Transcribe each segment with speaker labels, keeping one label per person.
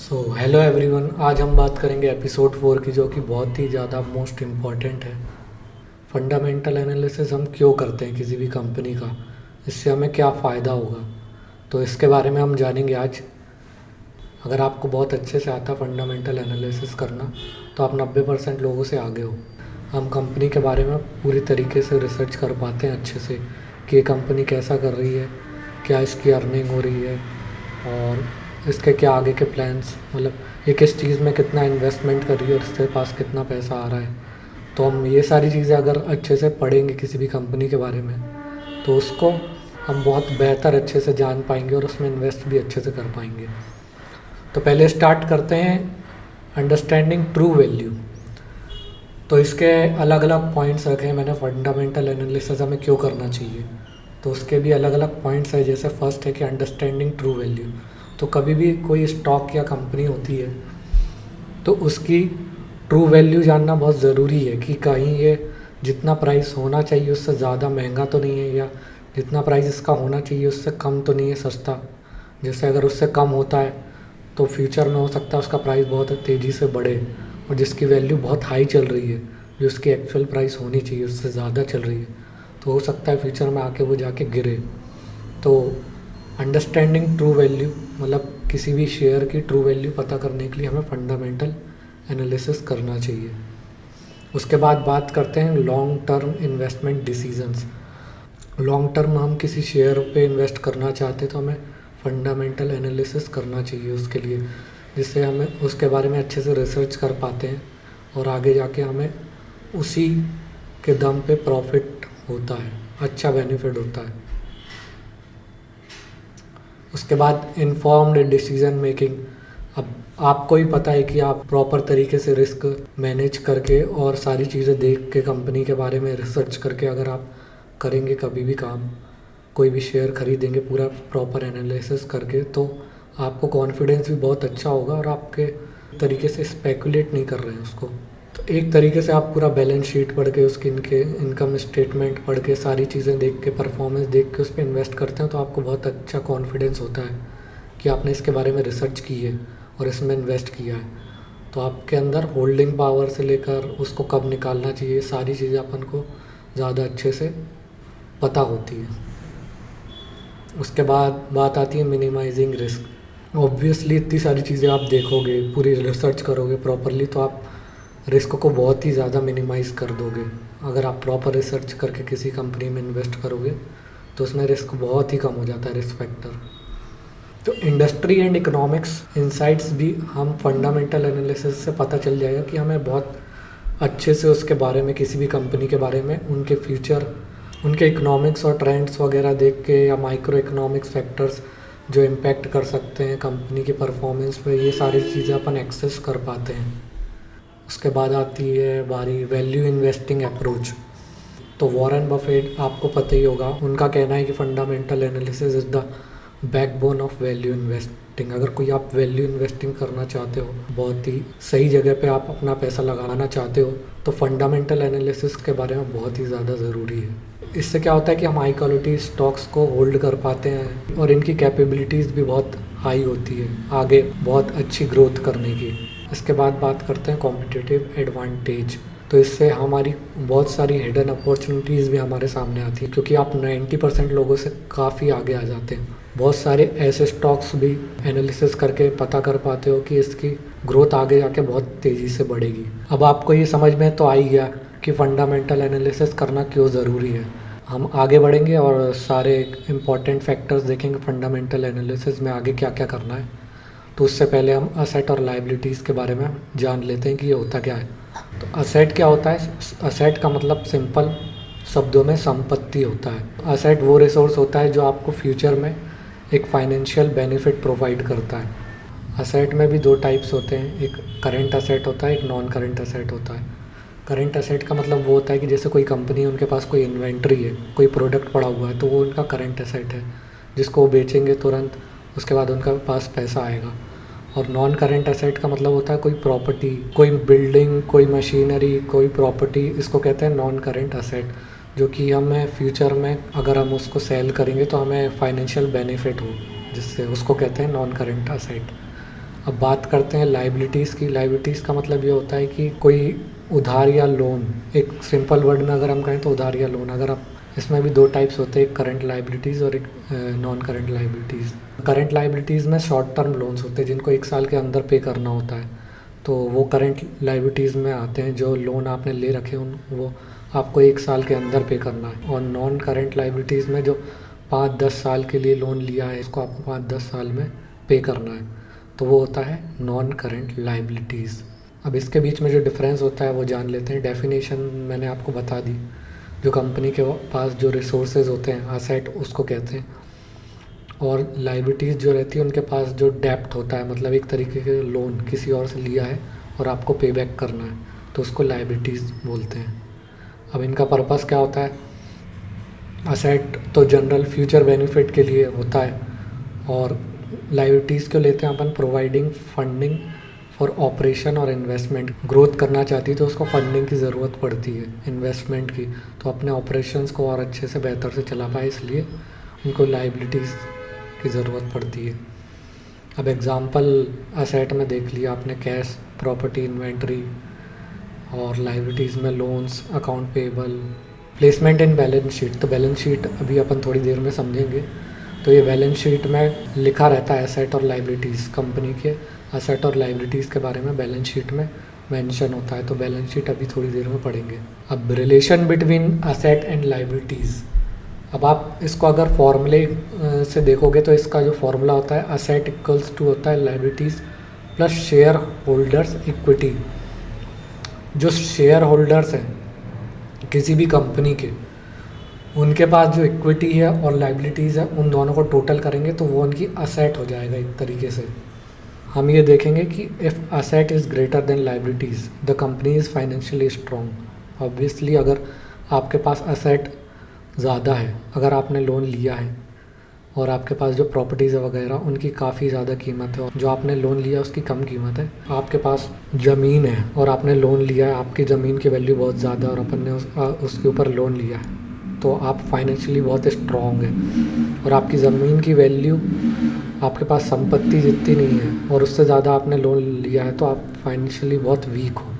Speaker 1: Hello everyone. आज हम बात करेंगे एपिसोड 4 की, जो कि बहुत ही ज़्यादा मोस्ट इम्पॉर्टेंट है। फंडामेंटल एनालिसिस हम क्यों करते हैं किसी भी कंपनी का, इससे हमें क्या फ़ायदा होगा, तो इसके बारे में हम जानेंगे आज। अगर आपको बहुत अच्छे से आता फंडामेंटल एनालिसिस करना तो आप 90% लोगों से आगे हो। हम कंपनी के बारे में पूरी तरीके से रिसर्च कर पाते हैं अच्छे से कि ये कंपनी कैसा कर रही है, क्या इसकी अर्निंग हो रही है, और इसके क्या आगे के प्लान्स, मतलब ये किस चीज़ में कितना इन्वेस्टमेंट कर रही है और इसके पास कितना पैसा आ रहा है। तो हम ये सारी चीज़ें अगर अच्छे से पढ़ेंगे किसी भी कंपनी के बारे में, तो उसको हम बहुत बेहतर अच्छे से जान पाएंगे और उसमें इन्वेस्ट भी अच्छे से कर पाएंगे। तो पहले स्टार्ट करते हैं अंडरस्टैंडिंग ट्रू वैल्यू। तो इसके अलग अलग पॉइंट्स रखे हैं मैंने, फंडामेंटल एनालिसिस हमें क्यों करना चाहिए। तो उसके भी अलग अलग पॉइंट्स है। जैसे फर्स्ट है कि अंडरस्टैंडिंग ट्रू वैल्यू। तो कभी भी कोई स्टॉक या कंपनी होती है तो उसकी ट्रू वैल्यू जानना बहुत ज़रूरी है कि कहीं ये जितना प्राइस होना चाहिए उससे ज़्यादा महंगा तो नहीं है, या जितना प्राइस इसका होना चाहिए उससे कम तो नहीं है सस्ता। जैसे अगर उससे कम होता है तो फ्यूचर में हो सकता है उसका प्राइस बहुत तेज़ी से बढ़े, और जिसकी वैल्यू बहुत हाई चल रही है, जो उसकी एक्चुअल प्राइस होनी चाहिए उससे ज़्यादा चल रही है, तो हो सकता है फ्यूचर में आके वो जाके गिरे। तो अंडरस्टैंडिंग ट्रू वैल्यू मतलब किसी भी शेयर की ट्रू वैल्यू पता करने के लिए हमें फंडामेंटल एनालिसिस करना चाहिए। उसके बाद बात करते हैं long term investment decisions. Long term हम किसी शेयर पे इन्वेस्ट करना चाहते तो हमें फंडामेंटल एनालिसिस करना चाहिए उसके लिए, जिससे हमें उसके बारे में अच्छे से रिसर्च कर पाते हैं और आगे जाके हमें उसी के दम पे प्रॉफिट होता है, अच्छा बेनिफिट होता है। उसके बाद इन्फॉर्म्ड डिसीजन मेकिंग। अब आपको ही पता है कि आप प्रॉपर तरीके से रिस्क मैनेज करके और सारी चीज़ें देख के कंपनी के बारे में रिसर्च करके अगर आप करेंगे कभी भी काम, कोई भी शेयर खरीदेंगे पूरा प्रॉपर एनालिसिस करके, तो आपको कॉन्फिडेंस भी बहुत अच्छा होगा और आपके तरीके से स्पेकुलेट नहीं कर रहे हैं उसको। तो एक तरीके से आप पूरा बैलेंस शीट पढ़ के, उसकी इनके इनकम स्टेटमेंट पढ़ के, सारी चीज़ें देख के, परफॉर्मेंस देख के उस पर इन्वेस्ट करते हैं, तो आपको बहुत अच्छा कॉन्फिडेंस होता है कि आपने इसके बारे में रिसर्च की है और इसमें इन्वेस्ट किया है। तो आपके अंदर होल्डिंग पावर से लेकर उसको कब निकालना चाहिए, सारी चीज़ें अपन को ज़्यादा अच्छे से पता होती है। उसके बाद बात आती है मिनिमाइजिंग रिस्क। ऑब्वियसली इतनी सारी चीज़ें आप देखोगे, पूरी रिसर्च करोगे प्रॉपरली, तो आप रिस्क को बहुत ही ज़्यादा मिनिमाइज़ कर दोगे। अगर आप प्रॉपर रिसर्च करके किसी कंपनी में इन्वेस्ट करोगे तो उसमें रिस्क बहुत ही कम हो जाता है, रिस्क फैक्टर। तो इंडस्ट्री एंड इकोनॉमिक्स इंसाइट्स भी हम फंडामेंटल एनालिसिस से पता चल जाएगा कि हमें बहुत अच्छे से उसके बारे में, किसी भी कंपनी के बारे में, उनके फ्यूचर, उनके इकोनॉमिक्स और ट्रेंड्स वगैरह देख के, या माइक्रो इकोनॉमिक्स फैक्टर्स जो इम्पेक्ट कर सकते हैं कंपनी की परफॉर्मेंस पे, ये सारी चीज़ें अपन एक्सेस कर पाते हैं। उसके बाद आती है बारी वैल्यू इन्वेस्टिंग अप्रोच। तो वॉरेन बफेट आपको पता ही होगा, उनका कहना है कि fundamental analysis is the backbone of value investing. अगर कोई आप वैल्यू इन्वेस्टिंग करना चाहते हो, बहुत ही सही जगह पे आप अपना पैसा लगाना चाहते हो, तो फंडामेंटल एनालिसिस के बारे में बहुत ही ज़्यादा ज़रूरी है। इससे क्या होता है कि हम हाई क्वालिटी स्टॉक्स को होल्ड कर पाते हैं और इनकी कैपेबिलिटीज़ भी बहुत हाई होती है आगे बहुत अच्छी ग्रोथ करने की। इसके बाद बात करते हैं कॉम्पिटिटिव एडवांटेज। तो इससे हमारी बहुत सारी हिडन अपॉर्चुनिटीज़ भी हमारे सामने आती हैं, क्योंकि आप 90% लोगों से काफ़ी आगे आ जाते हैं। बहुत सारे ऐसे स्टॉक्स भी एनालिसिस करके पता कर पाते हो कि इसकी ग्रोथ आगे जाके बहुत तेज़ी से बढ़ेगी। अब आपको ये समझ में तो आ ही गया कि फ़ंडामेंटल एनालिसिस करना क्यों ज़रूरी है। हम आगे बढ़ेंगे और सारे इम्पॉर्टेंट फैक्टर्स देखेंगे फ़ंडामेंटल एनालिसिस में आगे क्या क्या करना है। तो उससे पहले हम असेट और लाइबिलिटीज़ के बारे में जान लेते हैं कि ये होता क्या है। तो असेट क्या होता है? असेट का मतलब सिंपल शब्दों में संपत्ति होता है। असेट वो रिसोर्स होता है जो आपको फ्यूचर में एक फाइनेंशियल बेनिफिट प्रोवाइड करता है। असेट में भी दो टाइप्स होते हैं, एक करेंट असेट होता है, एक नॉन करेंट असेट होता है। करेंट असेट का मतलब वो होता है कि जैसे कोई कंपनी है, उनके पास कोई इन्वेंट्री है, कोई प्रोडक्ट पड़ा हुआ है, तो वो उनका करेंट असेट है जिसको वो बेचेंगे तुरंत, उसके बाद उनका पास पैसा आएगा। और नॉन करेंट असेट का मतलब होता है कोई प्रॉपर्टी, कोई बिल्डिंग, कोई मशीनरी, कोई प्रॉपर्टी, इसको कहते हैं नॉन करेंट असेट, जो कि हमें फ्यूचर में अगर हम उसको सेल करेंगे तो हमें फाइनेंशियल बेनिफिट हो, जिससे उसको कहते हैं नॉन करेंट असेट। अब बात करते हैं लाइबिलिटीज़ की। लाइबिलिटीज़ का मतलब ये होता है कि कोई उधार या लोन, एक सिंपल वर्ड में अगर हम कहें तो उधार या लोन। अगर आप, इसमें भी दो टाइप्स होते हैं, एक करंट लाइबिलिटीज़ और एक non current liabilities. Current liabilities में शॉर्ट टर्म लोन्स होते हैं जिनको एक साल के अंदर पे करना होता है, तो वो करंट लाइबिलिटीज़ में आते हैं। जो लोन आपने ले रखे उन वो आपको एक साल के अंदर पे करना है। और नॉन करंट लाइबिलिटीज़ में जो 5-10 साल के लिए लोन लिया है, इसको आपको 5-10 साल में पे करना है, तो वो होता है नॉन करंट लाइबिलिटीज़। अब इसके बीच में जो डिफरेंस होता है वो जान लेते हैं। डेफिनेशन मैंने आपको बता दी। जो कंपनी के पास जो रिसोर्सेज होते हैं, असेट उसको कहते हैं। और लाइबिलिटीज़ जो रहती है उनके पास जो डेप्ट होता है, मतलब एक तरीके के लोन किसी और से लिया है और आपको पे बैक करना है, तो उसको लाइबिलिटीज़ बोलते हैं। अब इनका पर्पस क्या होता है? असेट तो जनरल फ्यूचर बेनिफिट के लिए होता है, और लाइबिलिटीज़ को लेते हैं अपन प्रोवाइडिंग फंडिंग फॉर ऑपरेशन और इन्वेस्टमेंट। ग्रोथ करना चाहती है तो उसको फंडिंग की ज़रूरत पड़ती है, इन्वेस्टमेंट की, तो अपने ऑपरेशंस को और अच्छे से बेहतर से चला पाए, इसलिए उनको लाइबिलिटीज़ की ज़रूरत पड़ती है। अब एग्ज़ाम्पल असेट में देख लिया आपने, कैश, प्रॉपर्टी, इन्वेंट्री। और लाइबिलिटीज़ में loans, account payable, placement in balance sheet. तो बैलेंस शीट अभी अपन थोड़ी देर में समझेंगे। तो ये बैलेंस शीट में लिखा रहता है एसेट और लाइबिलिटीज़, कंपनी के एसेट और लाइबिलिटीज़ के बारे में बैलेंस शीट में मेंशन होता है। तो बैलेंस शीट अभी थोड़ी देर में पढ़ेंगे। अब relation between asset and liabilities. अब आप इसको अगर फॉर्मूले से देखोगे तो इसका जो फॉर्मूला होता है, एसेट इक्वल्स टू होता है liabilities plus share holders equity. जो शेयर होल्डर्स हैं किसी भी कंपनी के, उनके पास जो इक्विटी है और लाइबिलिटीज़ है, उन दोनों को टोटल करेंगे तो वो उनकी असेट हो जाएगा एक तरीके से। हम ये देखेंगे कि if asset is greater than liabilities the company is financially strong. Obviously अगर आपके पास असेट ज़्यादा है, अगर आपने लोन लिया है और आपके पास जो प्रॉपर्टीज़ है वगैरह उनकी काफ़ी ज़्यादा कीमत है और जो आपने लोन लिया उसकी कम कीमत है, आपके पास ज़मीन है और आपने लोन लिया है, आपकी ज़मीन की वैल्यू बहुत ज़्यादा है और अपन ने उसके ऊपर लोन लिया है, तो आप फाइनेंशियली बहुत स्ट्रॉन्ग है। और आपकी ज़मीन की वैल्यू आपके पास संपत्ति जितनी नहीं है और उससे ज़्यादा आपने लोन लिया है, तो आप फाइनेंशियली बहुत वीक हो।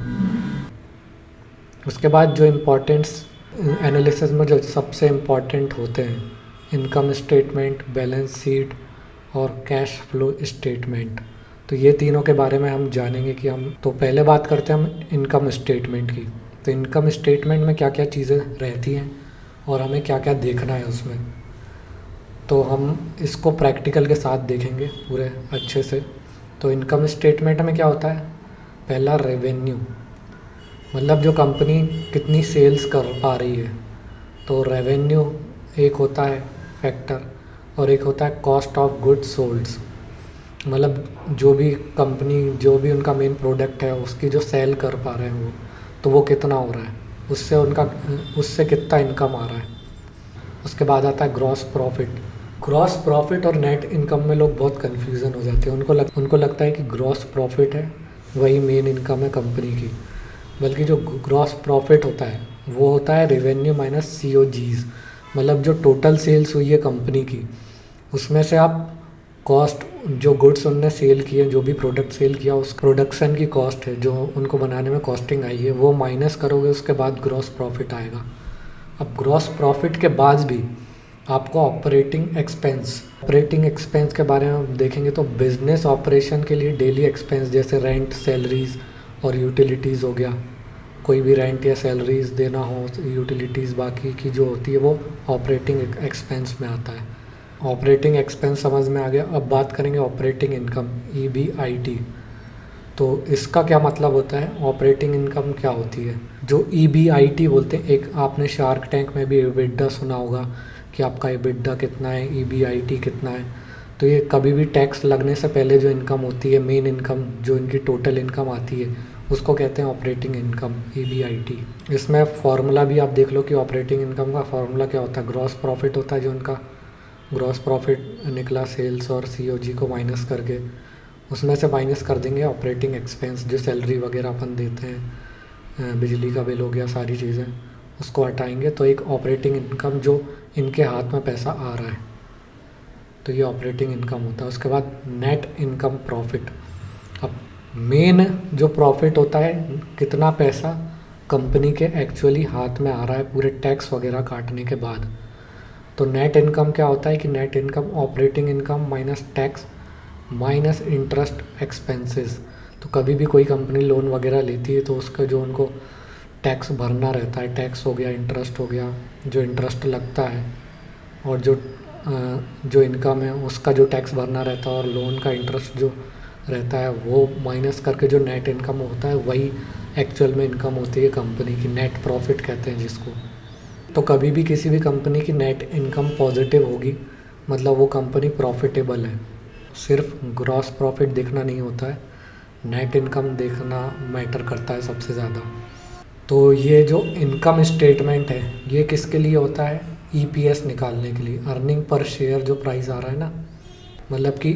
Speaker 1: उसके बाद जो इम्पोर्टेंट्स एनालिसिस में जो सबसे इम्पॉर्टेंट होते हैं, इनकम स्टेटमेंट, बैलेंस शीट और कैश फ्लो स्टेटमेंट। तो ये तीनों के बारे में हम जानेंगे कि हम, तो पहले बात करते हैं हम इनकम स्टेटमेंट की। तो इनकम स्टेटमेंट में क्या क्या चीज़ें रहती हैं और हमें क्या क्या देखना है उसमें, तो हम इसको प्रैक्टिकल के साथ देखेंगे पूरे अच्छे से। तो इनकम स्टेटमेंट में क्या होता है? पहला रेवेन्यू, मतलब जो कंपनी कितनी सेल्स कर पा रही है, तो रेवेन्यू एक होता है फैक्टर, और एक होता है कॉस्ट ऑफ गुड्स सोल्ड्स, मतलब जो भी कंपनी, जो भी उनका मेन प्रोडक्ट है उसकी जो सेल कर पा रहे हैं वो, तो वो कितना हो रहा है, उससे कितना इनकम आ रहा है। उसके बाद आता है ग्रॉस प्रॉफिट। ग्रॉस प्रॉफिट और नेट इनकम में लोग बहुत कन्फ्यूज़न हो जाते हैं। उनको लगता है कि ग्रॉस प्रॉफिट है वही मेन इनकम है कंपनी की, बल्कि जो ग्रॉस प्रॉफिट होता है वो होता है रेवेन्यू माइनस COGS, मतलब जो टोटल सेल्स हुई है कंपनी की, उसमें से आप कॉस्ट, जो गुड्स उनने सेल किए, जो भी प्रोडक्ट सेल किया, उस प्रोडक्शन की कॉस्ट है जो उनको बनाने में कॉस्टिंग आई है, वो माइनस करोगे, उसके बाद ग्रॉस प्रॉफिट आएगा। अब ग्रॉस प्रॉफिट के बाद भी आपको ऑपरेटिंग एक्सपेंस के बारे में हम देखेंगे। तो बिजनेस ऑपरेशन के लिए डेली एक्सपेंस जैसे रेंट, सैलरीज और यूटिलिटीज़ हो गया, कोई भी रेंट या सैलरीज देना हो, यूटिलिटीज़ बाकी की जो होती है वो ऑपरेटिंग एक्सपेंस में आता है। ऑपरेटिंग एक्सपेंस समझ में आ गया। अब बात करेंगे ऑपरेटिंग इनकम, EBIT। तो इसका क्या मतलब होता है? ऑपरेटिंग इनकम क्या होती है? जो EBIT बोलते हैं, एक आपने शार्क टैंक में भी एबिडा सुना होगा कि आपका एबिडा कितना है, EBIT कितना है। तो ये कभी भी टैक्स लगने से पहले जो इनकम होती है, मेन इनकम जो इनकी टोटल इनकम आती है, उसको कहते हैं ऑपरेटिंग इनकम, EBIT। इसमें फार्मूला भी आप देख लो कि ऑपरेटिंग इनकम का फार्मूला क्या होता है। ग्रॉस प्रॉफिट होता है, जो उनका ग्रॉस प्रॉफिट निकला सेल्स और COG को माइनस करके, उसमें से माइनस कर देंगे ऑपरेटिंग एक्सपेंस, जो सैलरी वगैरह अपन देते हैं, बिजली का बिल हो गया, सारी चीज़ें, उसको हटाएंगे तो एक ऑपरेटिंग इनकम जो इनके हाथ में पैसा आ रहा है, तो ये ऑपरेटिंग इनकम होता है। उसके बाद नेट इनकम प्रॉफिट, मेन जो प्रॉफिट होता है, कितना पैसा कंपनी के एक्चुअली हाथ में आ रहा है पूरे टैक्स वगैरह काटने के बाद। तो नेट इनकम क्या होता है कि net income operating income minus tax minus interest expenses. तो कभी भी कोई कंपनी लोन वगैरह लेती है तो उसका जो उनको टैक्स भरना रहता है, टैक्स हो गया, इंटरेस्ट हो गया, जो इंटरेस्ट लगता है, और जो इनकम है उसका जो टैक्स भरना रहता है, और लोन का इंटरेस्ट जो रहता है वो माइनस करके जो नेट इनकम होता है वही एक्चुअल में इनकम होती है कंपनी की, नेट प्रॉफिट कहते हैं जिसको। तो कभी भी किसी भी कंपनी की नेट इनकम पॉजिटिव होगी मतलब वो कंपनी प्रॉफिटेबल है। सिर्फ ग्रॉस प्रॉफिट देखना नहीं होता है, नेट इनकम देखना मैटर करता है सबसे ज़्यादा। तो ये जो इनकम स्टेटमेंट है ये किसके लिए होता है? ईपीएस निकालने के लिए, अर्निंग पर शेयर जो प्राइस आ रहा है ना, मतलब कि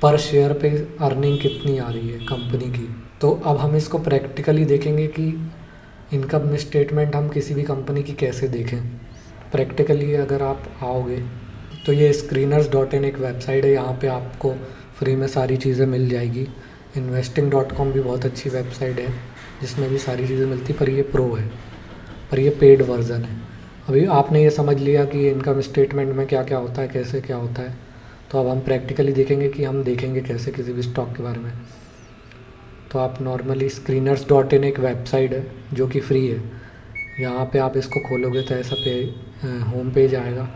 Speaker 1: पर शेयर पे अर्निंग कितनी आ रही है कंपनी की। तो अब हम इसको प्रैक्टिकली देखेंगे कि इनकम स्टेटमेंट हम किसी भी कंपनी की कैसे देखें। प्रैक्टिकली अगर आप आओगे तो ये screeners.in एक वेबसाइट है, यहाँ पे आपको फ्री में सारी चीज़ें मिल जाएगी। investing.com भी बहुत अच्छी वेबसाइट है जिसमें भी सारी चीज़ें मिलती, पर ये प्रो है, पर ये पेड वर्जन है। अभी आपने ये समझ लिया कि इनकम स्टेटमेंट में क्या क्या होता है, कैसे क्या होता है। तो अब हम प्रैक्टिकली देखेंगे कि हम देखेंगे कैसे किसी भी स्टॉक के बारे में। तो आप नॉर्मली screeners.in एक वेबसाइट है जो कि फ्री है। यहाँ पे आप इसको खोलोगे तो ऐसा होम पेज आएगा।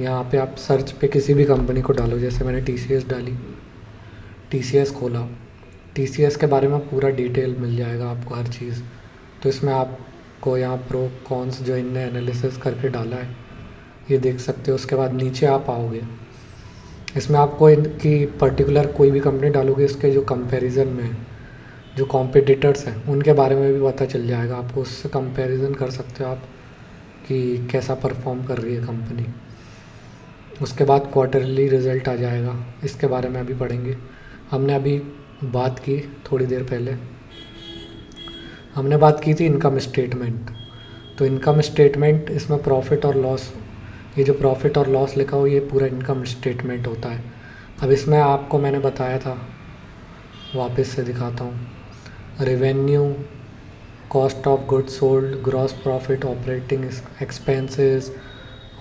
Speaker 1: यहाँ पे आप सर्च पे किसी भी कंपनी को डालो, जैसे मैंने TCS डाली, TCS खोला, TCS के बारे में पूरा डिटेल मिल जाएगा आपको हर चीज़। तो इसमें आपको यहाँ प्रो कॉन्स जो इनने एनालिसिस करके डाला है ये देख सकते हो। उसके बाद नीचे आप आओगे, इसमें आपको इनकी पर्टिकुलर कोई भी कंपनी डालोगे इसके जो कंपैरिजन में जो कॉम्पिटिटर्स हैं उनके बारे में भी पता चल जाएगा आपको, उससे कंपैरिजन कर सकते हो आप कि कैसा परफॉर्म कर रही है कंपनी। उसके बाद क्वार्टरली रिज़ल्ट आ जाएगा, इसके बारे में अभी पढ़ेंगे। हमने अभी बात की थोड़ी देर पहले, हमने बात की थी इनकम स्टेटमेंट। तो इनकम स्टेटमेंट इसमें प्रॉफिट और लॉस, ये जो प्रॉफिट और लॉस लिखा हो ये पूरा इनकम स्टेटमेंट होता है। अब इसमें आपको मैंने बताया था, वापस से दिखाता हूँ, revenue, cost of goods sold, gross profit, operating expenses,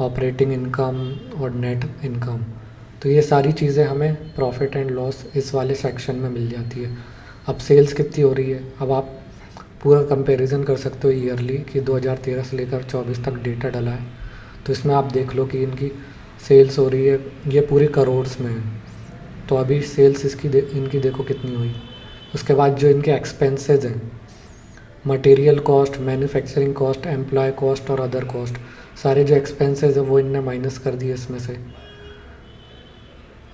Speaker 1: operating income और नेट इनकम। तो ये सारी चीज़ें हमें प्रॉफिट एंड लॉस इस वाले सेक्शन में मिल जाती है। अब सेल्स कितनी हो रही है, अब आप पूरा कंपैरिजन कर सकते हो ईयरली कि 2013 से लेकर 24 तक डेटा डला है। तो इसमें आप देख लो कि इनकी सेल्स हो रही है, ये पूरे करोड़्स में है। तो अभी सेल्स इनकी देखो कितनी हुई। उसके बाद जो इनके एक्सपेंसेस हैं, material cost, manufacturing cost, employ cost और अदर कॉस्ट, सारे जो एक्सपेंसेस है वो इनने माइनस कर दिए इसमें से।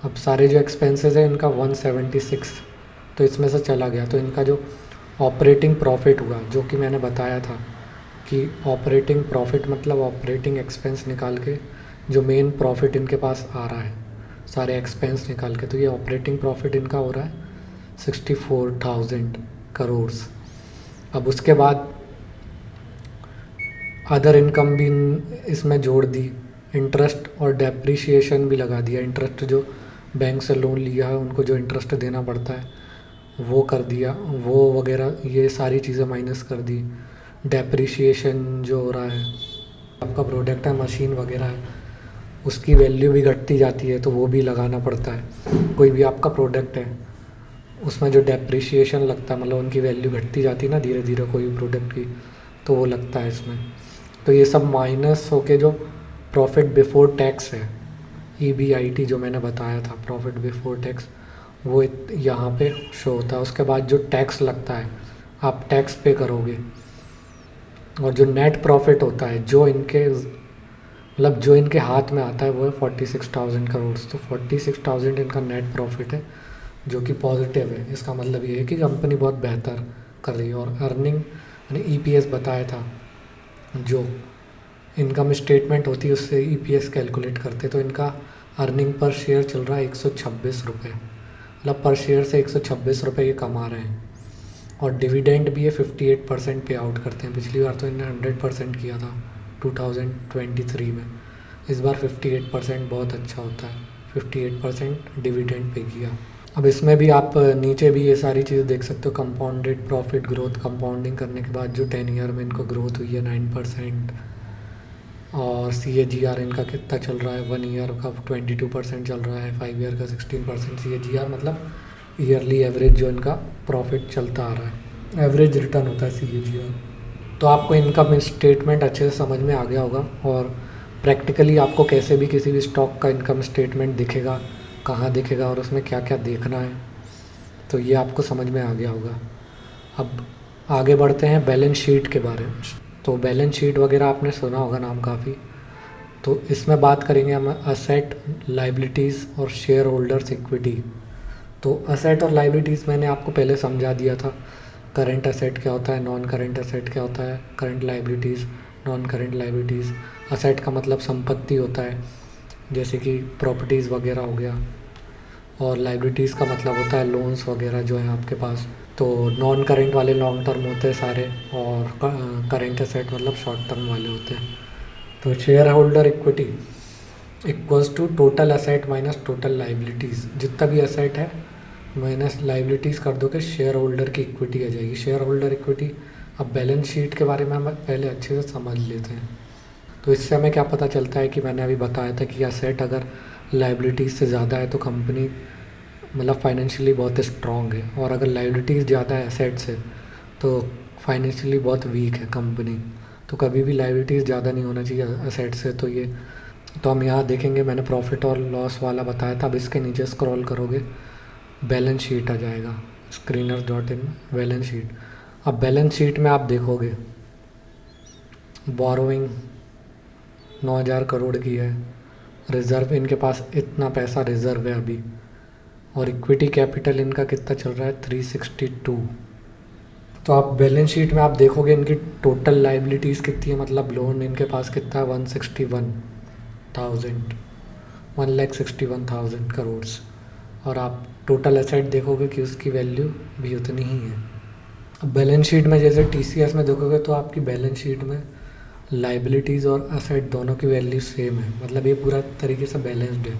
Speaker 1: अब सारे जो एक्सपेंसेस हैं इनका 176 तो इसमें से चला गया। तो इनका जो ऑपरेटिंग प्रॉफिट हुआ, जो कि मैंने बताया था कि ऑपरेटिंग प्रॉफिट मतलब ऑपरेटिंग एक्सपेंस निकाल के जो मेन प्रॉफिट इनके पास आ रहा है सारे एक्सपेंस निकाल के, तो ये ऑपरेटिंग प्रॉफिट इनका हो रहा है 64,000 करोड़। अब उसके बाद अदर इनकम भी इसमें जोड़ दी, इंटरेस्ट और डेप्रिसिएशन भी लगा दिया। इंटरेस्ट जो बैंक से लोन लिया है उनको जो इंटरेस्ट देना पड़ता है वो कर दिया, वो वगैरह ये सारी चीज़ें माइनस कर दी। डेप्रिसिएशन जो हो रहा है, आपका प्रोडक्ट है, मशीन वगैरह है, उसकी वैल्यू भी घटती जाती है तो वो भी लगाना पड़ता है। कोई भी आपका प्रोडक्ट है उसमें जो डेप्रिसिएशन लगता है, मतलब उनकी वैल्यू घटती जाती है ना धीरे धीरे कोई भी प्रोडक्ट की, तो वो लगता है इसमें। तो ये सब माइनस होके जो प्रॉफिट बिफोर टैक्स है, EBIT जो मैंने बताया था, प्रॉफिट बिफोर टैक्स, वो यहाँ पे शो होता है। उसके बाद जो टैक्स लगता है आप टैक्स पे करोगे, और जो नेट प्रॉफिट होता है जो इनके मतलब जो इनके हाथ में आता है वो है 46,000 करोड़। तो 46,000 इनका नेट प्रॉफिट है जो कि पॉजिटिव है। इसका मतलब ये है कि कंपनी बहुत बेहतर कर रही है। और अर्निंग मैंने EPS बताया था, जो इनकम स्टेटमेंट होती है उससे EPS कैलकुलेट करते, तो इनका अर्निंग पर शेयर चल रहा है 126 रुपये, मतलब पर शेयर से 126 रुपये ये कमा रहे हैं। और डिविडेंड भी ये 58% पे आउट करते हैं। पिछली बार तो इन्होंने 100% किया था 2023 में, इस बार 58% बहुत अच्छा होता है, 58% डिविडेंड पे किया। अब इसमें भी आप नीचे भी ये सारी चीज़ें देख सकते हो, कंपाउंडेड प्रॉफिट ग्रोथ, कंपाउंडिंग करने के बाद जो 10 ईयर में इनको ग्रोथ हुई है 9%, और CAGR इनका कितना चल रहा है, 1 ईयर का 22% चल रहा है, 5 ईयर का 16% CAGR, मतलब ईयरली एवरेज जो इनका प्रॉफिट चलता आ रहा है, एवरेज रिटर्न होता है CAGR। तो आपको इनकम स्टेटमेंट अच्छे से समझ में आ गया होगा, और प्रैक्टिकली आपको कैसे भी किसी भी स्टॉक का इनकम स्टेटमेंट दिखेगा, कहाँ दिखेगा और उसमें क्या क्या देखना है, तो ये आपको समझ में आ गया होगा। अब आगे बढ़ते हैं बैलेंस शीट के बारे में। तो बैलेंस शीट वगैरह आपने सुना होगा नाम काफ़ी। तो इसमें बात करेंगे हम असेट, लाइबिलिटीज़ और शेयर होल्डर्स इक्विटी। तो असेट और लाइबिलिटीज़ मैंने आपको पहले समझा दिया था। करंट असेट क्या होता है, नॉन करंट असेट क्या होता है, current liabilities, non current liabilities. Asset का मतलब संपत्ति होता है, जैसे कि प्रॉपर्टीज़ वगैरह हो गया, और लाइबिलिटीज़ का मतलब होता है लोन्स वगैरह जो है आपके पास। तो नॉन करेंट वाले लॉन्ग टर्म होते हैं सारे, और करेंट असेट मतलब शॉर्ट टर्म वाले होते हैं। तो share holder equity equals to total asset minus total liabilities. जितना भी असेट है माइनस लाइबिलिटीज़ कर दो कि शेयर होल्डर की इक्विटी आ जाएगी, शेयर होल्डर इक्विटी। अब बैलेंस शीट के बारे में हम पहले अच्छे से समझ लेते हैं। तो इससे हमें क्या पता चलता है कि मैंने अभी बताया था कि असेट अगर लाइबिलिटीज़ से ज़्यादा है तो कंपनी मतलब फाइनेंशियली बहुत स्ट्रॉन्ग है, और अगर लाइबिलिटीज़ ज़्यादा है एसेट से तो फाइनेंशियली बहुत वीक है कंपनी। तो कभी भी लाइबिलिटीज़ ज़्यादा नहीं होना चाहिए एसेट से। तो हम यहाँ देखेंगे, मैंने प्रॉफिट और लॉस वाला बताया था। अब इसके नीचे स्क्रॉल करोगे बैलेंस शीट आ जाएगा, screeners.in बैलेंस शीट। अब बैलेंस शीट में आप देखोगे बोरोइंग 9,000 करोड़ की है, रिज़र्व इनके पास इतना पैसा रिज़र्व है अभी, और इक्विटी कैपिटल इनका कितना चल रहा है 362। तो आप बैलेंस शीट में आप देखोगे इनकी टोटल लाइबिलिटीज़ कितनी है, मतलब लोन इनके पास कितना है 161,000 करोड़, और आप टोटल एसेट देखोगे कि उसकी वैल्यू भी उतनी ही है। अब बैलेंस शीट में जैसे TCS में देखोगे तो आपकी बैलेंस शीट में लाइबिलिटीज़ और असेट दोनों की वैल्यू सेम है, मतलब ये पूरा तरीके से बैलेंस्ड है।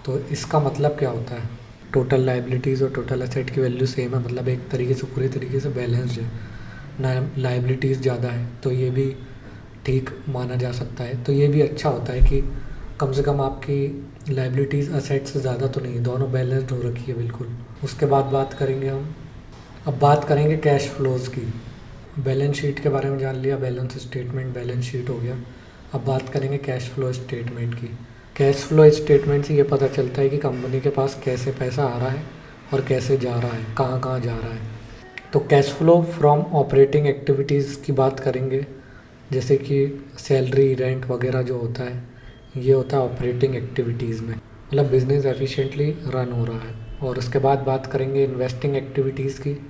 Speaker 1: तो इसका मतलब क्या होता है, टोटल लाइबिलिटीज़ और टोटल असेट की वैल्यू सेम है, मतलब एक तरीके से पूरे तरीके से बैलेंस्ड है ना। लाइबिलिटीज़ ज़्यादा है तो ये भी ठीक माना जा सकता है। तो ये भी अच्छा होता है कि कम से कम आपकी लाइबिलिटीज़ असेट से ज़्यादा तो नहीं है, दोनों बैलेंस्ड हो रखी है बिल्कुल। उसके बाद बात करेंगे हम, अब बात करेंगे कैश फ्लोज़ की। बैलेंस शीट के बारे में जान लिया, बैलेंस स्टेटमेंट बैलेंस शीट हो गया। अब बात करेंगे कैश फ्लो स्टेटमेंट की। कैश फ्लो स्टेटमेंट से ये पता चलता है कि कंपनी के पास कैसे पैसा आ रहा है और कैसे जा रहा है, कहाँ कहाँ जा रहा है। तो cash flow from operating activities की बात करेंगे, जैसे कि सैलरी, रेंट वगैरह जो होता है, ये होता है ऑपरेटिंग एक्टिविटीज़ में, मतलब बिज़नेस एफिशिएंटली रन हो रहा है। और उसके बाद बात करेंगे इन्वेस्टिंग एक्टिविटीज़ की।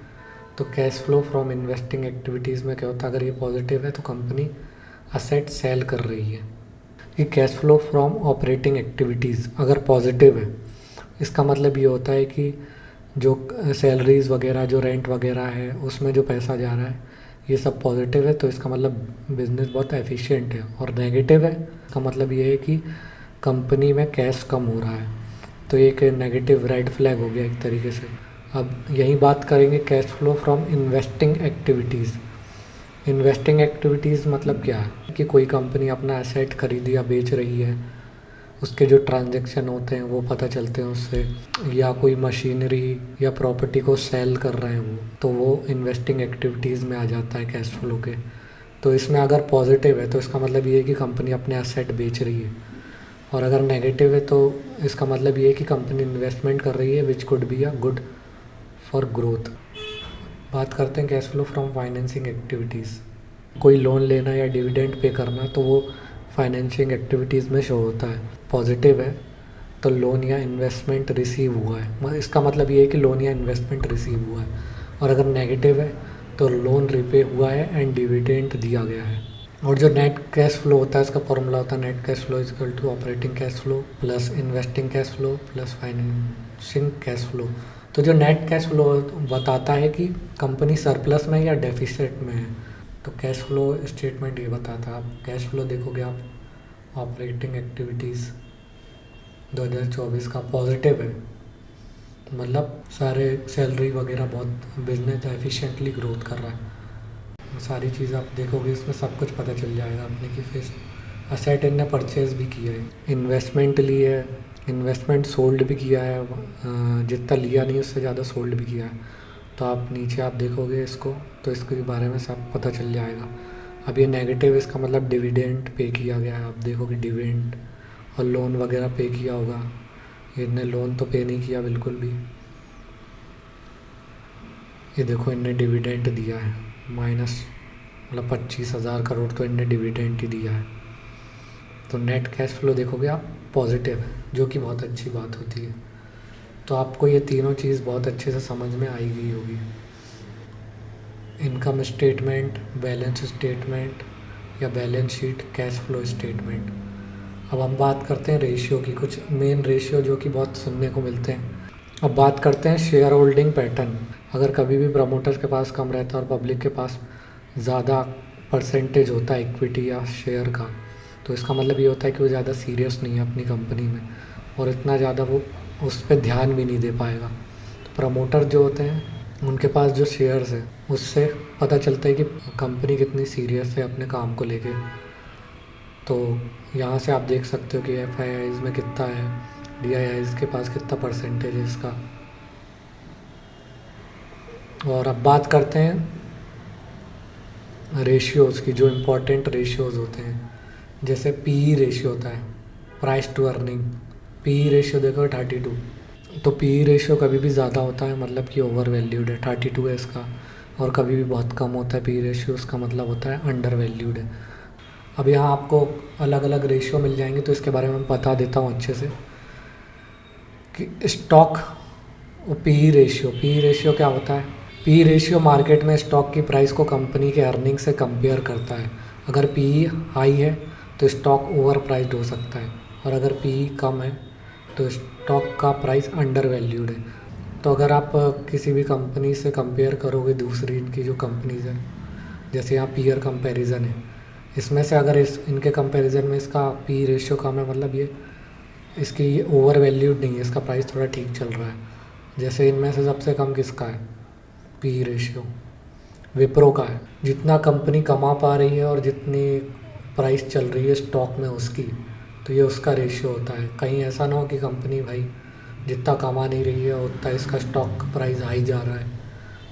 Speaker 1: तो cash flow from investing activities में क्या होता है, अगर ये पॉजिटिव है तो कंपनी असेट सेल कर रही है। कि cash flow from operating activities अगर पॉजिटिव है, इसका मतलब ये होता है कि जो सैलरीज़ वगैरह, जो रेंट वगैरह है, उसमें जो पैसा जा रहा है ये सब पॉजिटिव है, तो इसका मतलब बिज़नेस बहुत एफिशिएंट है। और नेगेटिव है, इसका मतलब ये है कि कंपनी में कैश कम हो रहा है, तो एक नेगेटिव रेड फ्लैग हो गया एक तरीके से। अब यही बात करेंगे cash flow from investing activities. Investing activities मतलब क्या है कि कोई कंपनी अपना एसेट खरीद या बेच रही है, उसके जो ट्रांजैक्शन होते हैं वो पता चलते हैं उससे, या कोई मशीनरी या प्रॉपर्टी को सेल कर रहे हैं वो, तो वो इन्वेस्टिंग एक्टिविटीज़ में आ जाता है कैश फ्लो के। तो इसमें अगर पॉजिटिव है तो इसका मतलब ये है कि कंपनी अपने एसेट बेच रही है, और अगर नेगेटिव है तो इसका मतलब ये है कि कंपनी इन्वेस्टमेंट कर रही है which could be a good for growth. बात करते हैं cash flow from financing activities. कोई लोन लेना या डिविडेंड पे करना तो वो फाइनेंसिंग एक्टिविटीज़ में शो होता है। पॉजिटिव है तो लोन या इन्वेस्टमेंट रिसीव हुआ है, इसका मतलब ये है कि लोन या इन्वेस्टमेंट रिसीव हुआ है। और अगर नेगेटिव है तो लोन रिपे हुआ है एंड डिविडेंड दिया गया है। और जो नेट कैश फ्लो होता है, इसका फॉर्मूला होता है net cash flow is equal to operating cash flow plus investing cash flow plus financing cash flow. तो जो नेट कैश फ्लो बताता है कि कंपनी सरप्लस में या डेफिसिट में है। तो कैश फ्लो स्टेटमेंट ये बताता है। आप कैश फ्लो देखोगे आप ऑपरेटिंग एक्टिविटीज़ 2024 का पॉजिटिव है, मतलब सारे सैलरी वगैरह बहुत बिजनेस एफिशिएंटली ग्रोथ कर रहा है। सारी चीज़ आप देखोगे इसमें सब कुछ पता चल जाएगा अपने कि फेस असेट इनने परचेज भी किया है, इन्वेस्टमेंट ली है, इन्वेस्टमेंट सोल्ड भी किया है, जितना लिया नहीं उससे ज़्यादा सोल्ड भी किया है। तो आप नीचे आप देखोगे इसको तो इसके बारे में सब पता चल जाएगा। अब ये नेगेटिव इसका मतलब डिविडेंड पे किया गया है, आप देखोगे डिविडेंड और लोन वगैरह पे किया होगा। इनने लोन तो पे नहीं किया बिल्कुल भी। ये देखो इनने डिविडेंड दिया है माइनस, मतलब 25,000 करोड़ तो इनने डिविडेंड ही दिया है। तो नेट कैश फ्लो देखोगे आप पॉजिटिव है, जो कि बहुत अच्छी बात होती है। तो आपको ये तीनों चीज़ बहुत अच्छे से समझ में आई गई होगी। इनकम स्टेटमेंट, बैलेंस स्टेटमेंट या balance sheet, cash flow statement. अब हम बात करते हैं रेशियो की, कुछ मेन रेशियो जो कि बहुत सुनने को मिलते हैं। अब बात करते हैं शेयर होल्डिंग पैटर्न। अगर कभी भी प्रमोटर के पास कम रहता है और पब्लिक के पास ज़्यादा परसेंटेज होता है इक्विटी या शेयर का, तो इसका मतलब ये होता है कि वो ज़्यादा सीरियस नहीं है अपनी कंपनी में और इतना ज़्यादा वो उस पर ध्यान भी नहीं दे पाएगा। तो प्रमोटर जो होते हैं उनके पास जो शेयर्स हैं उससे पता चलता है कि कंपनी कितनी सीरियस है अपने काम को लेके। तो यहाँ से आप देख सकते हो कि एफ आई आईज़ में कितना है, डी आई आईज़ के पास कितना परसेंटेज है इसका। और अब बात करते हैं रेशियोज़ की, जो इम्पोर्टेंट रेशियोज़ होते हैं। जैसे पी ई रेशियो होता है, price to earning. P E ratio देखो 32। तो पी ई रेशियो कभी भी ज़्यादा होता है मतलब कि ओवर वैल्यूड है, 32 है इसका। और कभी भी बहुत कम होता है पी ई रेशियो, उसका मतलब होता है अंडर वैल्यूड है। अब यहाँ आपको अलग अलग रेशियो मिल जाएंगे तो इसके बारे में मैं बता देता हूँ अच्छे से कि stock P E ratio, P E ratio क्या होता है। पी रेशियो मार्केट में स्टॉक की प्राइस को कंपनी के अर्निंग से कंपेयर करता है। अगर पी हाई है तो स्टॉक ओवर प्राइस्ड हो सकता है, और अगर पी कम है तो स्टॉक का प्राइस अंडर वैल्यूड है। तो अगर आप किसी भी कंपनी से कंपेयर करोगे दूसरी इनकी जो कंपनीज हैं, जैसे यहाँ पीयर कंपैरिजन है, इसमें से अगर इनके कंपैरिजन में इसका पी रेशियो कम है मतलब ये इसकी ये ओवर वैल्यूड नहीं है, इसका प्राइस थोड़ा ठीक चल रहा है। जैसे इनमें से सबसे कम किसका है पी रेशियो, विप्रो का है। जितना कंपनी कमा पा रही है और जितनी प्राइस चल रही है स्टॉक में उसकी, तो ये उसका रेशियो होता है। कहीं ऐसा ना हो कि कंपनी भाई जितना कमा नहीं रही है उतना इसका स्टॉक प्राइस हाई जा रहा है,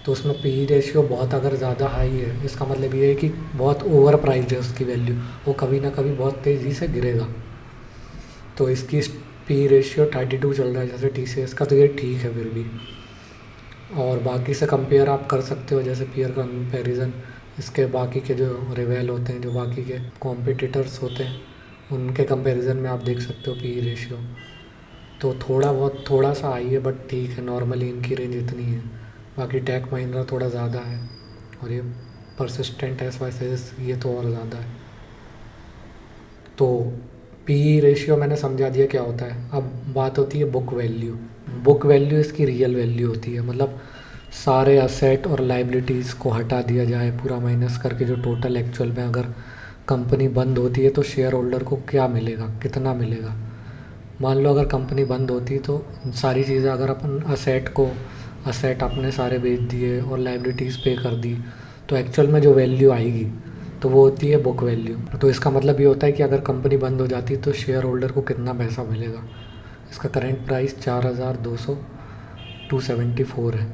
Speaker 1: तो उसमें पी रेशियो बहुत अगर ज़्यादा हाई है इसका मतलब ये है कि बहुत ओवर प्राइस्ड है उसकी वैल्यू, वो कभी ना कभी बहुत तेज़ी से गिरेगा। तो इसकी पी रेशियो 32 चल रहा है जैसे टी सी एस का, तो ये ठीक है फिर भी। और बाकी से कंपेयर आप कर सकते हो, जैसे पीयर कंपैरिजन इसके बाकी के जो रिवेल होते हैं, जो बाकी के कॉम्पिटिटर्स होते हैं, उनके कंपैरिजन में आप देख सकते हो पी रेशियो। तो थोड़ा बहुत थोड़ा सा आई है बट ठीक है, नॉर्मली इनकी रेंज इतनी है। बाकी टेक महिंद्रा थोड़ा ज़्यादा है और ये परसिस्टेंट एस वाइसेस ये तो और ज़्यादा है। तो पी रेशियो मैंने समझा दिया क्या होता है। अब बात होती है बुक वैल्यू। बुक वैल्यू इसकी रियल वैल्यू होती है, मतलब सारे असेट और लाइबिलिटीज़ को हटा दिया जाए पूरा माइनस करके जो टोटल एक्चुअल में अगर कंपनी बंद होती है तो शेयर होल्डर को क्या मिलेगा, कितना मिलेगा। मान लो अगर कंपनी बंद होती तो सारी चीज़ें अगर अपन असेट अपने सारे बेच दिए और लाइबिलिटीज़ पे कर दी, तो एक्चुअल में जो वैल्यू आएगी तो वो होती है बुक वैल्यू। तो इसका मतलब ये होता है कि अगर कंपनी बंद हो जाती तो शेयर होल्डर को कितना पैसा मिलेगा। इसका करेंट प्राइस 4,274 है।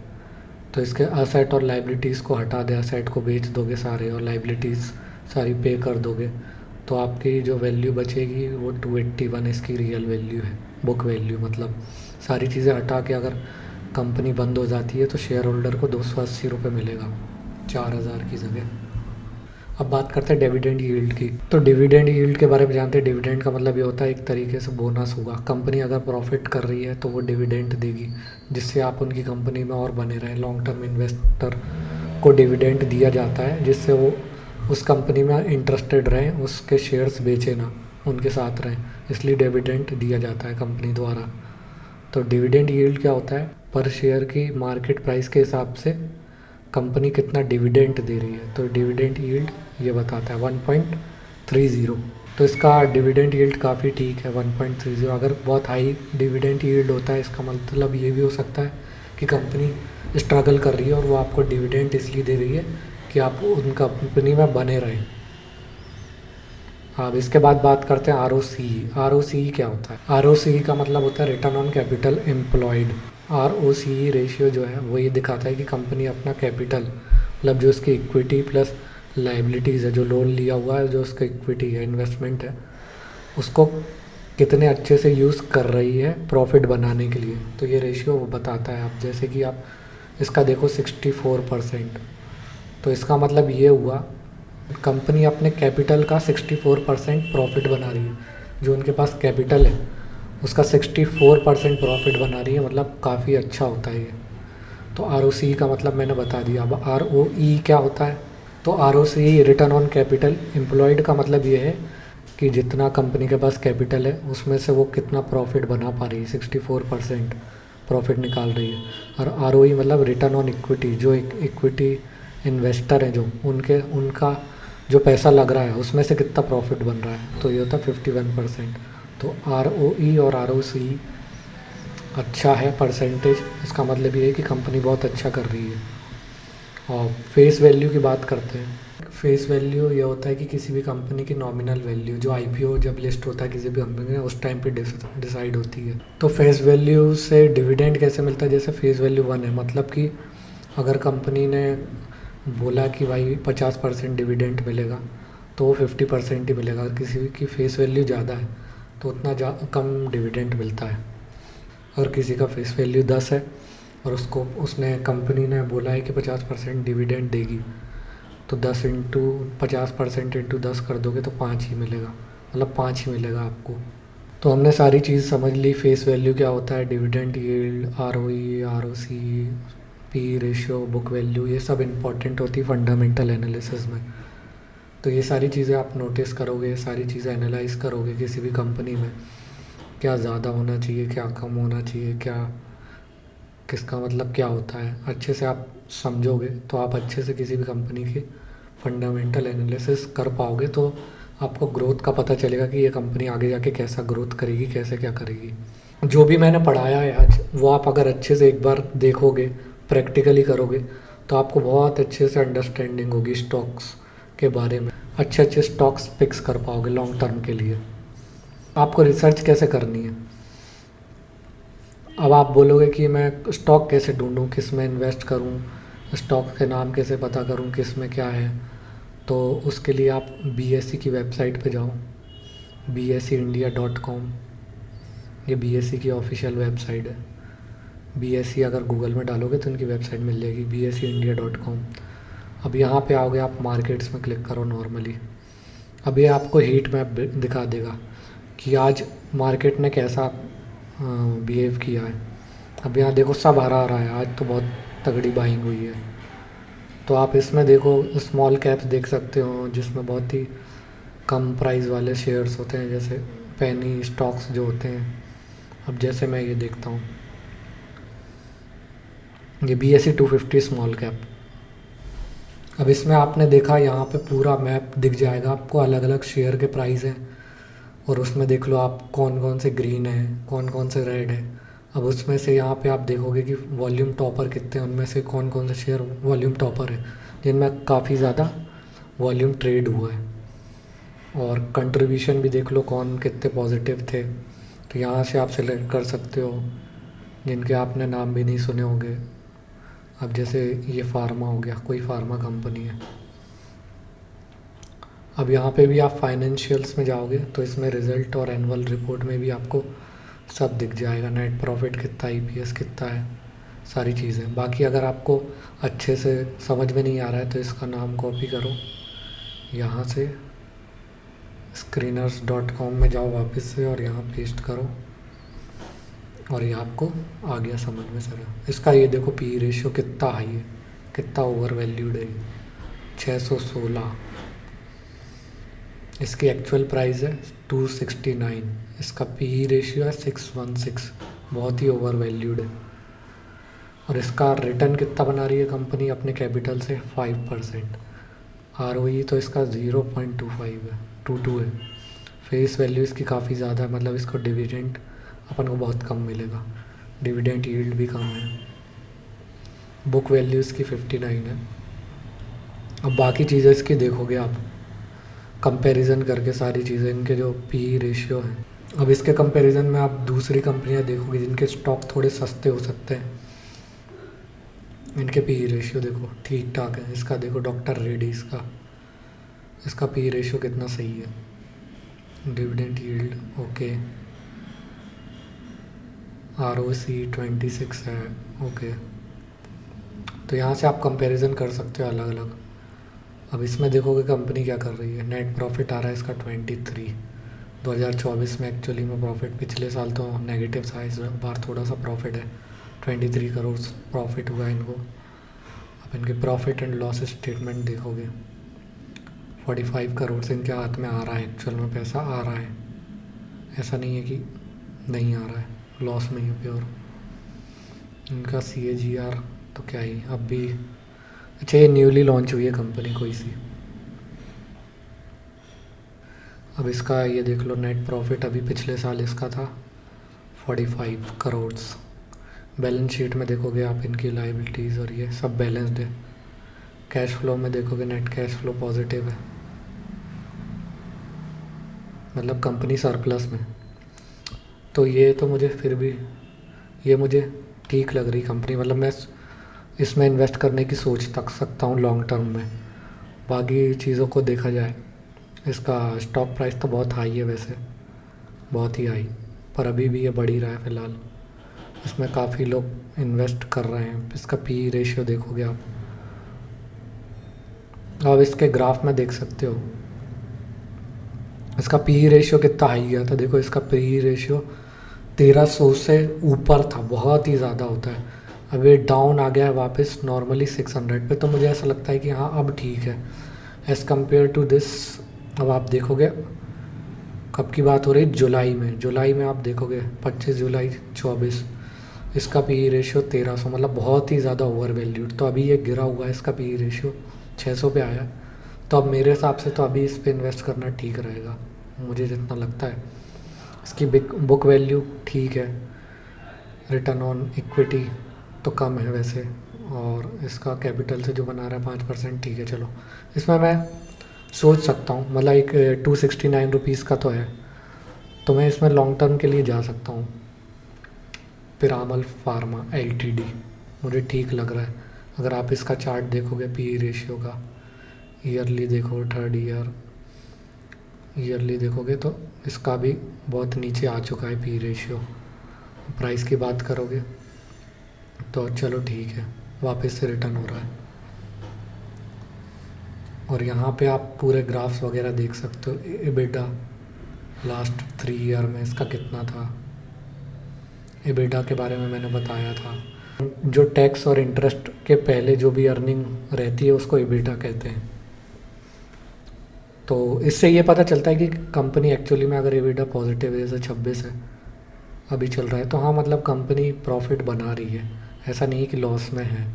Speaker 1: तो इसके असेट और लाइबिलिटीज़ को हटा दे, असेट को बेच दोगे सारे और लाइबिलिटीज़ सारी पे कर दोगे, तो आपकी जो वैल्यू बचेगी वो 281 इसकी रियल वैल्यू है, बुक वैल्यू। मतलब सारी चीज़ें हटा के अगर कंपनी बंद हो जाती है तो शेयर होल्डर को 280 रुपये मिलेगा 4,000 की जगह। अब बात करते हैं डिविडेंड यील्ड की। तो डिविडेंड यील्ड के बारे में जानते हैं। डिविडेंड का मतलब ये होता है एक तरीके से बोनस होगा। कंपनी अगर प्रॉफिट कर रही है तो वो डिविडेंड देगी, जिससे आप उनकी कंपनी में और बने रहें। लॉन्ग टर्म इन्वेस्टर को डिविडेंड दिया जाता है जिससे वो उस कंपनी में इंटरेस्टेड रहें, उसके शेयर्स बेचे ना, उनके साथ रहें, इसलिए डिविडेंड दिया जाता है कंपनी द्वारा। तो डिविडेंड यील्ड क्या होता है, पर शेयर की मार्केट प्राइस के हिसाब से कंपनी कितना डिविडेंड दे रही है। तो डिविडेंड यील्ड ये बताता है 1.30। तो इसका डिविडेंड यील्ड काफ़ी ठीक है 1.30। अगर बहुत हाई डिविडेंड यील्ड होता है इसका मतलब ये भी हो सकता है कि कंपनी स्ट्रगल कर रही है और वो आपको डिविडेंड इसलिए दे रही है कि आप उन कंपनी में बने रहें। अब इसके बाद बात करते हैं आर ओ सी क्या होता है। आर ओ सी का मतलब होता है return on capital employed. R O C ratio जो है वो ये दिखाता है कि कंपनी अपना कैपिटल, मतलब जो इसकी इक्विटी प्लस लाइबिलिटीज़ है, जो लोन लिया हुआ है, जो उसका इक्विटी है, इन्वेस्टमेंट है, उसको कितने अच्छे से यूज़ कर रही है प्रॉफिट बनाने के लिए। तो ये रेशियो वो बताता है। आप जैसे कि आप इसका देखो 64%, तो इसका मतलब ये हुआ कंपनी अपने कैपिटल का 64% प्रॉफिट बना रही है। जो उनके पास कैपिटल है उसका 64% प्रॉफिट बना रही है, मतलब काफ़ी अच्छा होता है ये। तो आर का मतलब मैंने बता दिया। अब आर क्या होता है। तो R return on capital employed का मतलब ये है कि जितना कंपनी के पास कैपिटल है उसमें से वो कितना प्रॉफिट बना पा रही है, 64% प्रॉफिट निकाल रही है। और आर मतलब रिटर्न ऑन इक्विटी, जो इक्विटी इन्वेस्टर हैं जो उनके उनका जो पैसा लग रहा है उसमें से कितना प्रॉफिट बन रहा है, तो ये होता है 51%। तो आर और आर अच्छा है परसेंटेज, इसका मतलब ये है कि कंपनी बहुत अच्छा कर रही है। और फेस वैल्यू की बात करते हैं। फेस वैल्यू ये होता है कि किसी भी कंपनी की नॉमिनल वैल्यू जो आईपीओ जब लिस्ट होता है किसी भी कंपनी में उस टाइम पे डिसाइड होती है। तो फेस वैल्यू से डिविडेंड कैसे मिलता है। जैसे फेस वैल्यू 1 है, मतलब कि अगर कंपनी ने बोला कि भाई 50% डिविडेंड मिलेगा तो वो 50% ही मिलेगा। अगर किसी की फेस वैल्यू ज़्यादा है तो उतना कम डिविडेंड मिलता है। और किसी का फेस वैल्यू 10 है और उसको उसने कंपनी ने बोला है कि 50% डिविडेंड देगी, तो 10 इंटू 50% इंटू 10 कर दोगे तो 5 ही मिलेगा, मतलब 5 ही मिलेगा आपको। तो हमने सारी चीज़ समझ ली, फेस वैल्यू क्या होता है, dividend yield, are O C, P ratio, book value, ये सब इम्पॉर्टेंट होती है फंडामेंटल एनालिसिस में। तो ये सारी चीज़ें आप नोटिस करोगे, ये सारी चीज़ें एनालाइज करोगे किसी भी कंपनी में, क्या ज़्यादा होना चाहिए, क्या कम होना चाहिए, क्या किसका मतलब क्या होता है, अच्छे से आप समझोगे तो आप अच्छे से किसी भी कंपनी की फंडामेंटल एनालिसिस कर पाओगे। तो आपको ग्रोथ का पता चलेगा कि ये कंपनी आगे जाके कैसा ग्रोथ करेगी, कैसे क्या करेगी। जो भी मैंने पढ़ाया है आज वो आप अगर अच्छे से एक बार देखोगे, प्रैक्टिकली करोगे, तो आपको बहुत अच्छे से अंडरस्टैंडिंग होगी स्टॉक्स के बारे में। अच्छे अच्छे स्टॉक्स पिक्स कर पाओगे लॉन्ग टर्म के लिए। आपको रिसर्च कैसे करनी है। अब आप बोलोगे कि मैं स्टॉक कैसे ढूंढूं, किस में इन्वेस्ट करूं, स्टॉक के नाम कैसे पता करूं, किस में क्या है। तो उसके लिए आप बीएसई की वेबसाइट पे जाओ, bseindia.com। ये बीएसई की ऑफिशियल वेबसाइट है। बीएसई अगर गूगल में डालोगे तो इनकी वेबसाइट मिल जाएगी, bseindia.com। अब यहाँ पे आओगे आप, मार्केट्स में क्लिक करो नॉर्मली। अब ये आपको हीट मैप दिखा देगा कि आज मार्केट ने कैसा बिहेव किया है। अब यहाँ देखो सब हरा आ रहा है, आज तो बहुत तगड़ी बाइंग हुई है। तो आप इसमें देखो स्मॉल कैप्स देख सकते हो जिसमें बहुत ही कम प्राइस वाले शेयर्स होते हैं, जैसे पेनी स्टॉक्स जो होते हैं। अब जैसे मैं ये देखता हूँ, ये BSE 250 स्मॉल कैप। अब इसमें आपने देखा यहाँ पे पूरा मैप दिख जाएगा आपको, अलग अलग शेयर के प्राइस हैं और उसमें देख लो आप कौन कौन से ग्रीन है, कौन कौन से रेड है। अब उसमें से यहाँ पे आप देखोगे कि वॉल्यूम टॉपर कितने हैं, उनमें से कौन कौन से शेयर वॉल्यूम टॉपर है जिनमें काफ़ी ज़्यादा वॉल्यूम ट्रेड हुआ है। और कंट्रीब्यूशन भी देख लो कौन कितने पॉजिटिव थे, तो यहाँ से आप सेलेक्ट कर सकते हो जिनके आपने नाम भी नहीं सुने होंगे। अब जैसे ये फार्मा हो गया, कोई फार्मा कंपनी है। अब यहाँ पे भी आप फाइनेंशियल्स में जाओगे तो इसमें रिज़ल्ट और एनुअल रिपोर्ट में भी आपको सब दिख जाएगा, नेट प्रॉफिट कितना, ईपीएस कितना है, सारी चीज़ें। बाकी अगर आपको अच्छे से समझ में नहीं आ रहा है तो इसका नाम कॉपी करो, यहाँ से screeners.com में जाओ वापस से और यहाँ पेस्ट करो और ये आपको आ गया समझ में सर। इसका ये देखो पी रेशियो कितना हाई है, कितना ओवर वैल्यूड है, 616। इसकी एक्चुअल प्राइस है 269, इसका पी रेशियो है 616, बहुत ही ओवर वैल्यूड है। और इसका रिटर्न कितना बना रही है कंपनी अपने कैपिटल से, 5%। आर तो इसका 0.25 है, 22 है। फेस वैल्यू इसकी काफ़ी ज़्यादा है, मतलब इसको डिविडेंड अपन को बहुत कम मिलेगा, डिविडेंड यील्ड भी कम है। बुक वैल्यू इसकी 59 है। अब बाकी चीज़ें इसकी देखोगे आप कंपैरिजन करके, सारी चीज़ें इनके जो पी रेशियो हैं, अब इसके कंपैरिजन में आप दूसरी कंपनियां देखोगे जिनके स्टॉक थोड़े सस्ते हो सकते हैं, इनके पी रेशियो देखो ठीक ठाक है। इसका देखो डॉक्टर रेड्डीज का, इसका पी रेशियो कितना सही है। डिविडेंड यील्ड ओके, ROC 26 है ओके। तो यहाँ से आप कंपैरिजन कर सकते हो अलग अलग। अब इसमें देखोगे कंपनी क्या कर रही है। नेट प्रॉफिट आ रहा है इसका 23, 2024 में एक्चुअली में प्रॉफिट, पिछले साल तो नेगेटिव था, इस बार थोड़ा सा प्रॉफिट है, 23 करोड़ प्रॉफिट हुआ इनको। अब इनके प्रॉफिट एंड लॉस स्टेटमेंट देखोगे, 45 करोड़ से इनके हाथ में आ रहा है, एक्चुअल में पैसा आ रहा है, ऐसा नहीं है कि नहीं आ रहा है, लॉस नहीं है प्योर। इनका CAGR तो क्या ही अब भी, अच्छा ये न्यूली लॉन्च हुई है कंपनी कोई सी। अब इसका ये देख लो नेट प्रॉफिट, अभी पिछले साल इसका था 45 करोड़। बैलेंस शीट में देखोगे आप इनकी लायबिलिटीज़ और ये सब बैलेंस्ड है। कैश फ्लो में देखोगे नेट कैश फ्लो पॉजिटिव है, मतलब कंपनी सरप्लस में। तो ये तो मुझे फिर भी, ये मुझे ठीक लग रही कंपनी, मतलब मैं इसमें इन्वेस्ट करने की सोच तक सकता हूँ लॉन्ग टर्म में। बाकी चीज़ों को देखा जाए, इसका स्टॉक प्राइस तो बहुत हाई है वैसे, बहुत ही हाई, पर अभी भी ये बढ़ ही रहा है फ़िलहाल। इसमें काफ़ी लोग इन्वेस्ट कर रहे हैं। इसका पी रेशियो देखोगे आप, अब इसके ग्राफ में देख सकते हो इसका पी रेशियो कितना हाई गया था। देखो इसका पी रेशियो 1300 से ऊपर था, बहुत ही ज़्यादा होता है। अब ये डाउन आ गया है वापस नॉर्मली 600 पे, तो मुझे ऐसा लगता है कि हाँ अब ठीक है एज़ कम्पेयर टू दिस। अब आप देखोगे कब की बात हो रही, जुलाई में आप देखोगे 25 जुलाई 24, इसका पी रेशियो 1300, मतलब बहुत ही ज़्यादा ओवर वैल्यूड। तो अभी ये गिरा हुआ है, इसका पी रेशियो 600 पे आया। तो अब मेरे हिसाब से तो अभी इस पे इन्वेस्ट करना ठीक रहेगा, मुझे जितना लगता है। इसकी बुक वैल्यू ठीक है, रिटर्न ऑन इक्विटी तो कम है वैसे, और इसका कैपिटल से जो बना रहा है 5% ठीक है। चलो इसमें मैं सोच सकता हूँ, मतलब एक 269 रुपीज़ का तो है, तो मैं इसमें लॉन्ग टर्म के लिए जा सकता हूँ। पिरामल फार्मा LTD मुझे ठीक लग रहा है। अगर आप इसका चार्ट देखोगे पी रेशियो का, ईयरली देखो, थर्ड ईयरली देखोगे तो इसका भी बहुत नीचे आ चुका है पी रेशियो। प्राइस की बात करोगे तो चलो ठीक है, वापस से रिटर्न हो रहा है। और यहाँ पे आप पूरे ग्राफ्स वगैरह देख सकते हो। एबिटा लास्ट 3 ईयर में इसका कितना था, एबिटा के बारे में मैंने बताया था। जो टैक्स और इंटरेस्ट के पहले जो भी अर्निंग रहती है उसको एबिटा कहते हैं। तो इससे ये पता चलता है कि कंपनी एक्चुअली में अगर एबिटा पॉजिटिव है, जैसे 26 है अभी चल रहा है, तो हाँ मतलब कंपनी प्रॉफिट बना रही है, ऐसा नहीं कि लॉस में है।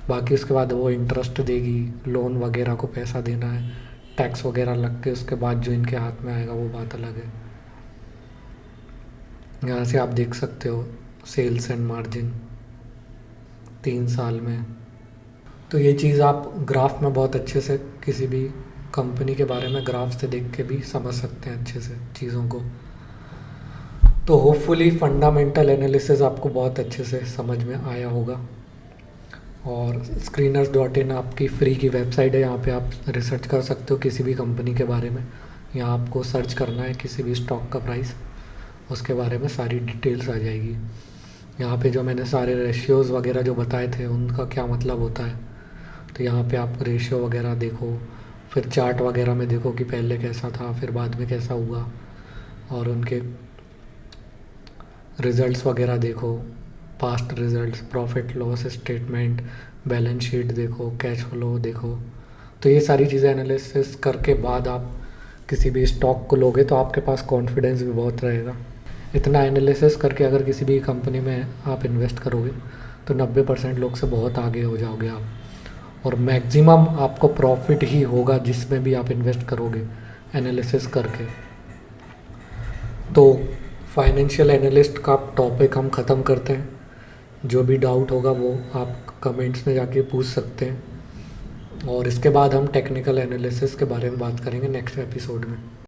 Speaker 1: बाकी उसके बाद वो इंटरेस्ट देगी, लोन वगैरह को पैसा देना है, टैक्स वगैरह लग के उसके बाद जो इनके हाथ में आएगा वो बात अलग है। यहाँ से आप देख सकते हो सेल्स एंड मार्जिन 3 साल में। तो ये चीज़ आप ग्राफ में बहुत अच्छे से किसी भी कंपनी के बारे में ग्राफ से देख के भी समझ सकते हैं अच्छे से चीज़ों को। तो होपफुली फंडामेंटल एनालिसिस आपको बहुत अच्छे से समझ में आया होगा। और screeners.in आपकी फ्री की वेबसाइट है, यहाँ पे आप रिसर्च कर सकते हो किसी भी कंपनी के बारे में। यहाँ आपको सर्च करना है किसी भी स्टॉक का प्राइस, उसके बारे में सारी डिटेल्स आ जाएगी। यहाँ पे जो मैंने सारे रेशियोज़ वगैरह जो बताए थे उनका क्या मतलब होता है, तो यहाँ पे आप रेशियो वगैरह देखो, फिर चार्ट वगैरह में देखो कि पहले कैसा था फिर बाद में कैसा हुआ, और उनके रिज़ल्ट्स वगैरह देखो, past results, profit loss statement, balance sheet देखो, कैश फ्लो देखो। तो ये सारी चीज़ें एनालिसिस करके बाद आप किसी भी स्टॉक को लोगे तो आपके पास कॉन्फिडेंस भी बहुत रहेगा। इतना एनालिसिस करके अगर किसी भी कंपनी में आप इन्वेस्ट करोगे तो 90% लोग से बहुत आगे हो जाओगे आप, और मैक्सिमम आपको प्रॉफिट ही होगा जिसमें भी आप इन्वेस्ट करोगे एनालिसिस करके। तो फाइनेंशियल एनालिस्ट का टॉपिक हम ख़त्म करते हैं। जो भी डाउट होगा वो आप कमेंट्स में जाके पूछ सकते हैं, और इसके बाद हम टेक्निकल एनालिसिस के बारे में बात करेंगे नेक्स्ट एपिसोड में।